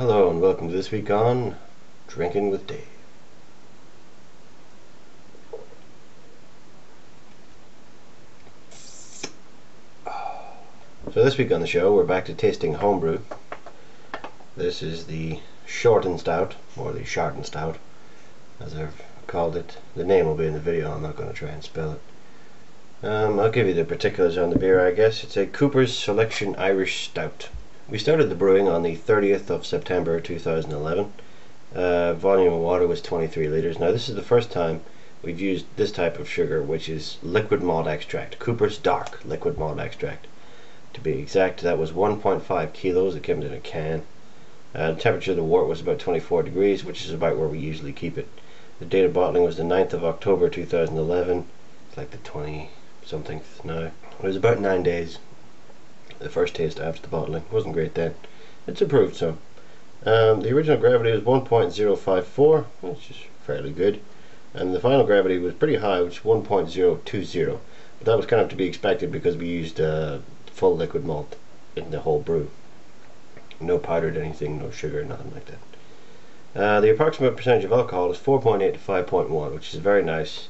Hello and welcome to this week on Drinking with Dave. So this week on the show we're back to tasting homebrew. This is the Shaurtenstaut, or the Shaurtenstaut as I've called it. The name will be in the video, I'm not going to try and spell it. I'll give you the particulars on the beer, I guess. It's a Cooper's Selection Irish Stout. We started the brewing on the 30th of September 2011. Volume of water was 23 litres. Now this is the first time we've used this type of sugar, which is liquid malt extract. Cooper's Dark liquid malt extract. To be exact, that was 1.5 kilos. It came in a can. The temperature of the wort was about 24 degrees, which is about where we usually keep it. The date of bottling was the 9th of October 2011. It's like the 20-something now. It was about 9 days. The first taste after the bottling wasn't great then. It's improved some. The original gravity was 1.054, which is fairly good, and the final gravity was pretty high, which was 1.020. But that was kind of to be expected because we used full liquid malt in the whole brew. No powdered anything, no sugar, nothing like that. The approximate percentage of alcohol is 4.8 to 5.1, which is very nice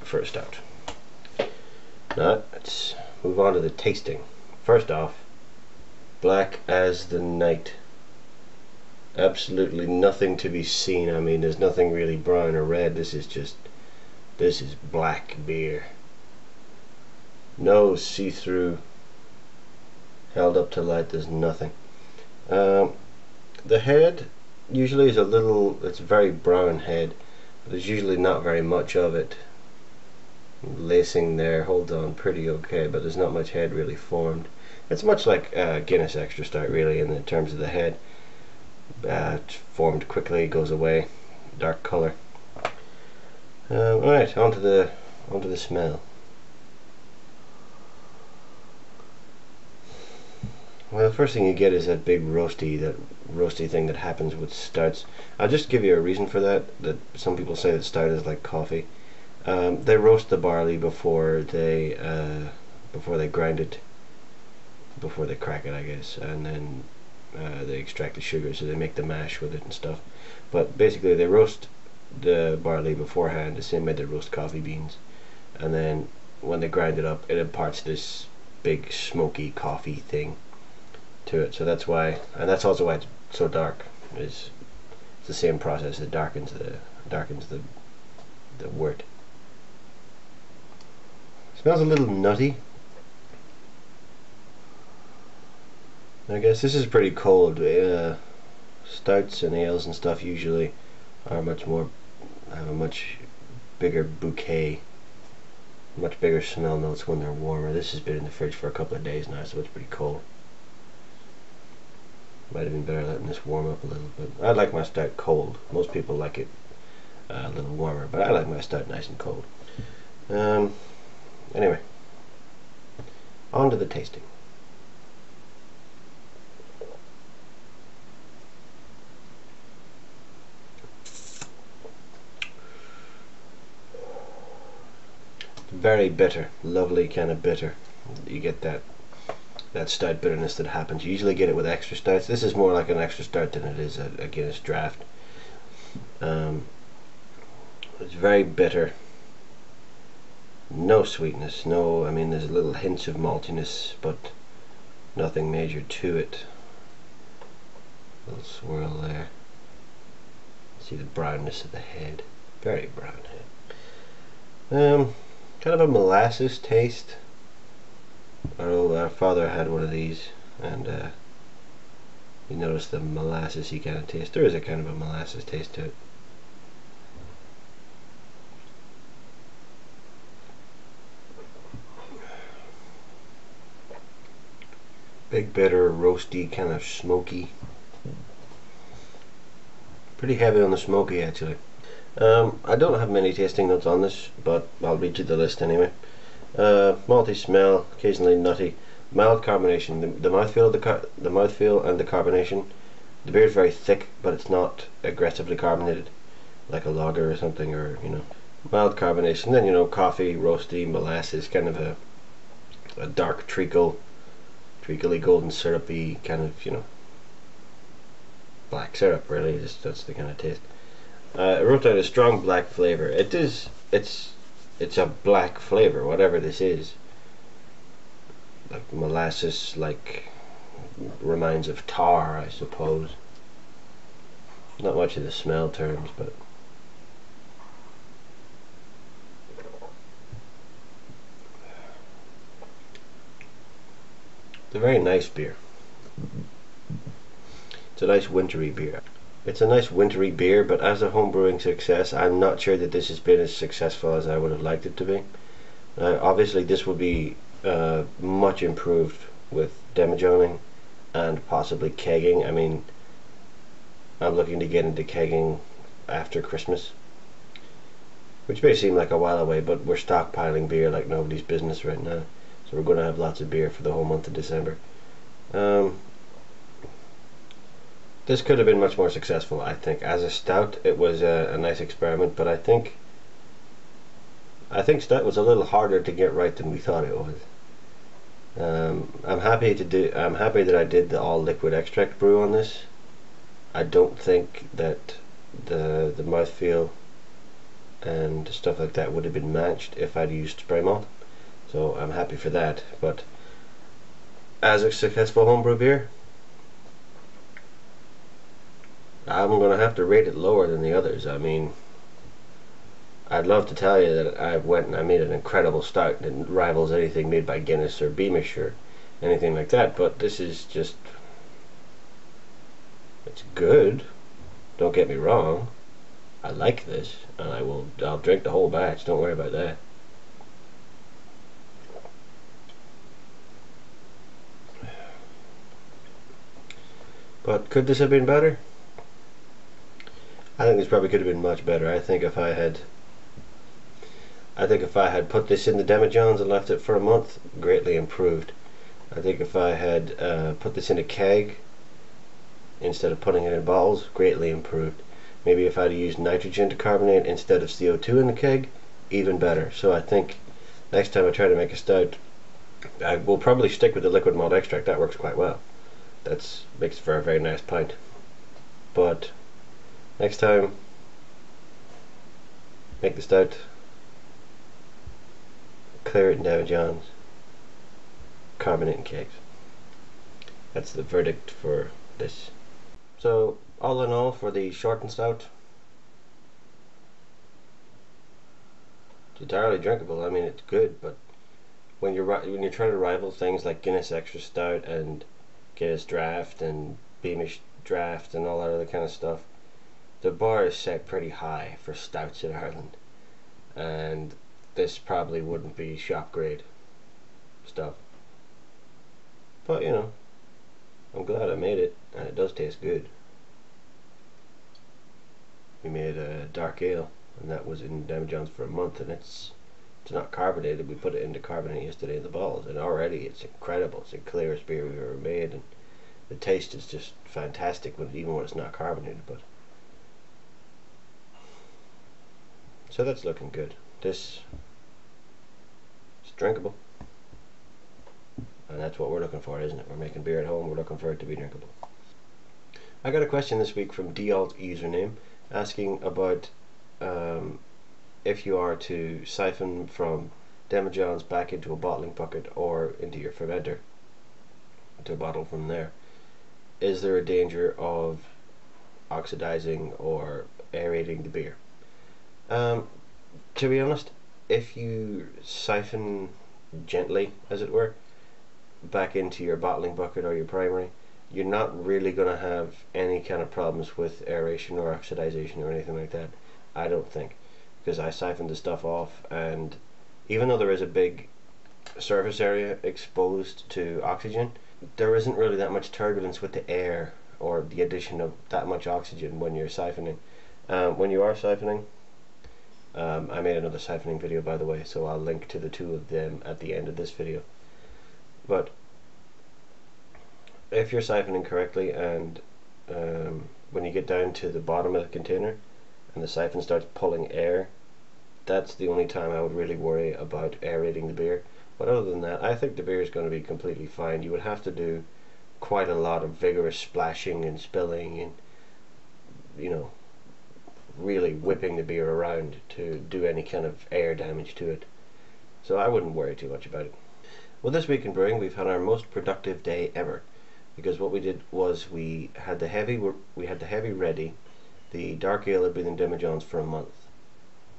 for a stout. Now let's move on to the tasting. First off, black as the night. Absolutely nothing to be seen. I mean, there's nothing really brown or red. This is black beer. No see-through held up to light. There's nothing. The head usually is it's a very brown head, but there's usually not very much of it. Lacing there holds on pretty okay, but there's not much head really formed. It's much like Guinness Extra Stout really in terms of the head. It's formed quickly, goes away, dark colour. Alright, onto the smell. Well, the first thing you get is that big roasty thing that happens with stouts. I'll just give you a reason for that some people say that stout is like coffee. They roast the barley before they grind it, before they crack it, I guess, and then they extract the sugar, so they make the mash with it and stuff. But basically they roast the barley beforehand, the same way they roast coffee beans, and then when they grind it up, it imparts this big smoky coffee thing to it. So that's why, and that's also why it's so dark. It's the same process that darkens the wort. Smells a little nutty. I guess this is pretty cold. Stouts and ales and stuff usually have a much bigger bouquet, much bigger smell notes when they're warmer. This has been in the fridge for a couple of days now, so it's pretty cold. Might have been better letting this warm up a little bit. I like my stout cold. Most people like it a little warmer, but I like my stout nice and cold. Anyway, on to the tasting. Very bitter, lovely kind of bitter. You get that stout bitterness that happens. You usually get it with extra stouts. This is more like an extra stout than it is a Guinness draft. It's very bitter. No sweetness, I mean there's little hints of maltiness, but nothing major to it. Little swirl there. See the brownness of the head. Very brown head. Kind of a molasses taste. Our father had one of these, and you notice the molassesy kind of taste. There is a kind of a molasses taste to it. Big bitter, roasty, kind of smoky. Pretty heavy on the smoky actually. I don't have many tasting notes on this, but I'll read you the list anyway. Malty smell, occasionally nutty, mild carbonation. The mouthfeel and the carbonation. The beer is very thick, but it's not aggressively carbonated, like a lager or something, or mild carbonation. Then coffee, roasty, molasses, kind of a dark treacly golden syrupy kind of black syrup, really. That's the kind of taste. I wrote down a strong black flavor. It's a black flavor, whatever this is. Like molasses, like reminds of tar, I suppose. Not much of the smell terms, but it's a very nice beer. It's a nice wintry beer. It's a nice wintry beer, but as a homebrewing success, I'm not sure that this has been as successful as I would have liked it to be. Obviously, this will be much improved with demijohning and possibly kegging. I mean, I'm looking to get into kegging after Christmas, which may seem like a while away, but we're stockpiling beer like nobody's business right now. So we're going to have lots of beer for the whole month of December. This could have been much more successful, I think. As a stout, it was a nice experiment, but I think stout was a little harder to get right than we thought it was. I'm happy that I did the all liquid extract brew on this. I don't think that the mouthfeel and stuff like that would have been matched if I'd used spray malt. So I'm happy for that. But as a successful homebrew beer, I'm going to have to rate it lower than the others. I mean, I'd love to tell you that I went and I made an incredible stout that rivals anything made by Guinness or Beamish or anything like that, but this is just, it's good, don't get me wrong. I like this, and I'll drink the whole batch, don't worry about that. But could this have been better? I think this probably could have been much better. I think if I had put this in the demijohns and left it for a month, greatly improved. I think if I had put this in a keg instead of putting it in bottles, greatly improved. Maybe if I'd used nitrogen to carbonate instead of CO2 in the keg, even better. So I think next time I try to make a stout, I will probably stick with the liquid malt extract. That works quite well. That makes for a very nice pint. But next time, make the stout, clear it in demijohns, carbonate in kegs. That's the verdict for this. So all in all, for the Shaurtenstaut, it's entirely drinkable. I mean, it's good, but when you're trying to rival things like Guinness Extra Stout and Guinness Draft and Beamish Draft and all that other kind of stuff, the bar is set pretty high for stouts in Ireland, and this probably wouldn't be shop grade stuff. But you know, I'm glad I made it, and it does taste good. We made a dark ale, and that was in demijohns for a month, and it's not carbonated. We put it into carbonate yesterday in the bottles, and already it's incredible. It's the clearest beer we've ever made, and the taste is just fantastic even when it's not carbonated. But so that's looking good. This is drinkable, and that's what we're looking for, isn't it? We're making beer at home, we're looking for it to be drinkable. I got a question this week from D'Alt username asking about if you are to siphon from demijohns back into a bottling bucket or into your fermenter to bottle from there, is there a danger of oxidizing or aerating the beer? To be honest, if you siphon gently, as it were, back into your bottling bucket or your primary, you're not really going to have any kind of problems with aeration or oxidization or anything like that, I don't think, because I siphoned the stuff off, and even though there is a big surface area exposed to oxygen, there isn't really that much turbulence with the air or the addition of that much oxygen when you're siphoning. When you are siphoning, I made another siphoning video, by the way, so I'll link to the two of them at the end of this video. But if you're siphoning correctly, and when you get down to the bottom of the container and the siphon starts pulling air, that's the only time I would really worry about aerating the beer. But other than that, I think the beer is going to be completely fine. You would have to do quite a lot of vigorous splashing and spilling and you know, really whipping the beer around to do any kind of air damage to it. So I wouldn't worry too much about it. Well, this week in brewing, we've had our most productive day ever, because what we did was we had the heavy ready. The dark ale had been in demijohns for a month,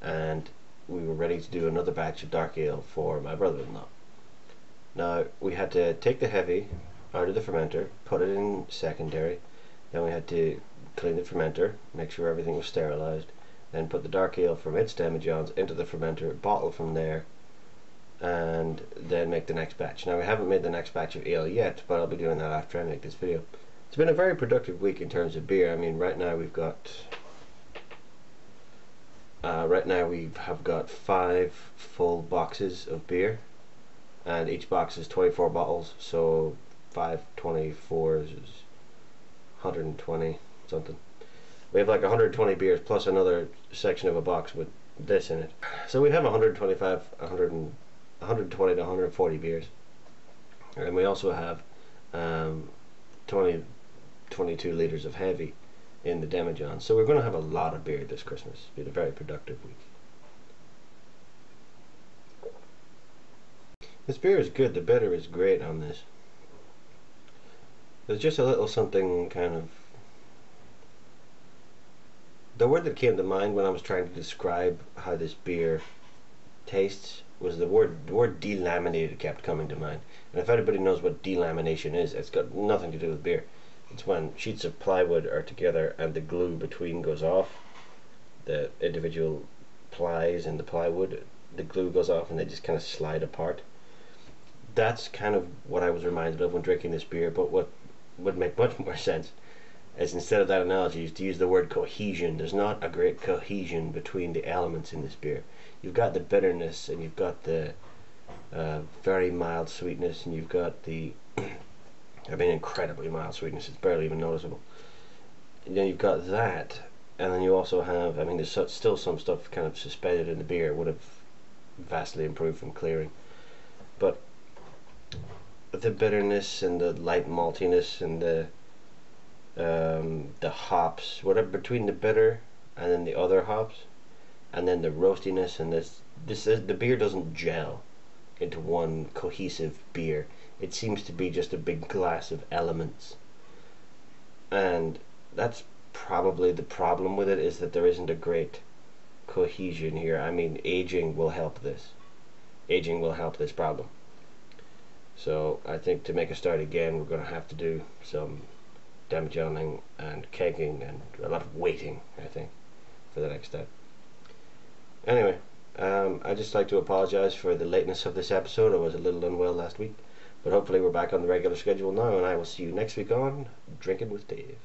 and we were ready to do another batch of dark ale for my brother-in-law. Now we had to take the heavy out of the fermenter, put it in secondary, then we had to clean the fermenter, make sure everything was sterilized, then put the dark ale from its demijohns into the fermenter, bottle from there, and then make the next batch. Now we haven't made the next batch of ale yet, but I'll be doing that after I make this video. It's been a very productive week in terms of beer. I mean, right now we have got 5 full boxes of beer, and each box is 24 bottles, so 5 24s is 120 something. We have like 120 beers plus another section of a box with this in it, so we have 120 to 140 beers, and we also have 22 liters of heavy in the demijohn. So we're going to have a lot of beer this Christmas. It's been a very productive week. This beer is good. The bitter is great on this. There's just a little something kind of... The word that came to mind when I was trying to describe how this beer tastes was the word delaminated kept coming to mind. And if anybody knows what delamination is, it's got nothing to do with beer. It's when sheets of plywood are together and the glue between goes off. The individual plies in the plywood, the glue goes off and they just kind of slide apart. That's kind of what I was reminded of when drinking this beer, but what would make much more sense is, instead of that analogy, is to use the word cohesion. There's not a great cohesion between the elements in this beer. You've got the bitterness, and you've got the very mild sweetness, and you've got the I mean, incredibly mild sweetness. It's barely even noticeable. And then you've got that, and then you also have, I mean, there's still some stuff kind of suspended in the beer. It would have vastly improved from clearing, but the bitterness and the light maltiness and the hops, whatever between the bitter and then the other hops, and then the roastiness, and the beer doesn't gel into one cohesive beer. It seems to be just a big glass of elements, and that's probably the problem with it, is that there isn't a great cohesion here. I mean, aging will help this. Aging will help this problem. So I think to make a start again, we're going to have to do some demijohning and kegging and a lot of waiting, I think, for the next step. Anyway, I'd just like to apologize for the lateness of this episode. I was a little unwell last week, but hopefully we're back on the regular schedule now, and I will see you next week on Drinking with Dave.